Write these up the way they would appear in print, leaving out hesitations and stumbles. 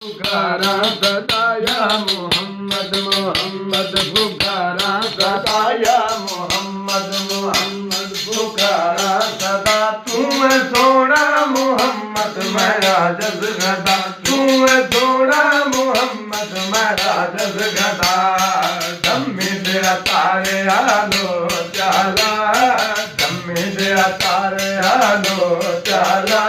पुकारा सदा या मोहम्मद मोहम्मद पुकारा सदा या मोहम्मद मोहम्मद पुकारा सदा। तू है सोना मोहम्मद मेरा जस गदा, तू है सोना मोहम्मद मेरा जस गदा। दम्मी तेरा तारे आलो चाला, दम्मी तेरा तारे आलो चाला।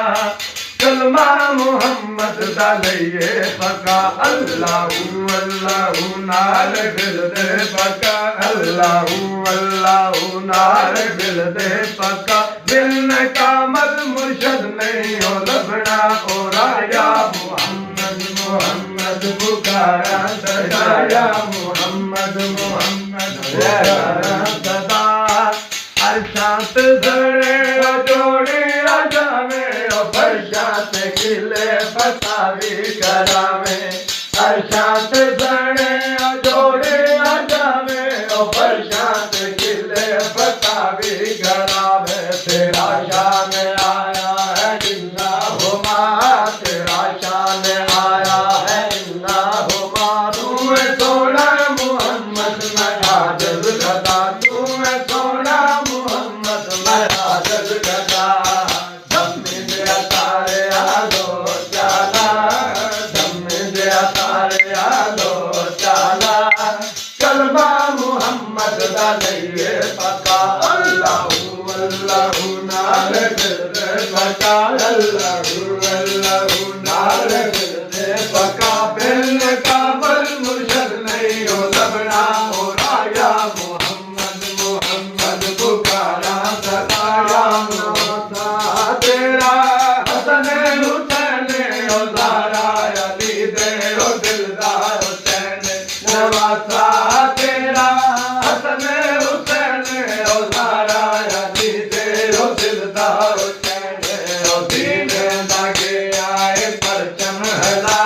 कलमा मोहम्मद डालिए पका, अल्लाहू अल्लाहू नार दिल दे पका, अल्लाहू अल्लाहू नार दिल दे पका। दिल ने कामल मुर्शद नहीं हो लबना ओ राया मोहम्मद मोहम्मद पुकारा सदा या मोहम्मद मोहम्मद पुकारा सदा। अरशात जड़े जोड़े राजा में ओ फरशात खिले फसावी करावे। अरशात जड़े जोड़े राजा में ओ फरशात खिले फसावी करावे। तेरा शान आया है जिंदा हुमा, तेरा शान आया है जिंदा हुमा। तू है सोना मोहम्मद मेरा जल गदा, तू है सोना मोहम्मद मेरा जल गदा। दम्मी दिया तारे आलो चाला, दम्मी दिया तारे आलो चाला। कलमा मोहम्मद डालिए पका, अल्लाहू अल्लाहू नार दिल दे पका, अल्लाहू अल्लाहू नार दिल दे पका। बिन काबल मुर्शद नहीं हो लबना ओ राया मोहम्मद मोहम्मद पुकारा सदा या मोहम्मद। तेरा हसन हुसैन ओ ज़हरा अली दे ओ दिलदार हुसैन नवासा। तेरा हसन हुसैन ओ ज़हरा अली दे ओ दिलदार हुसैन। ओ दीन दागे आए परचम हला,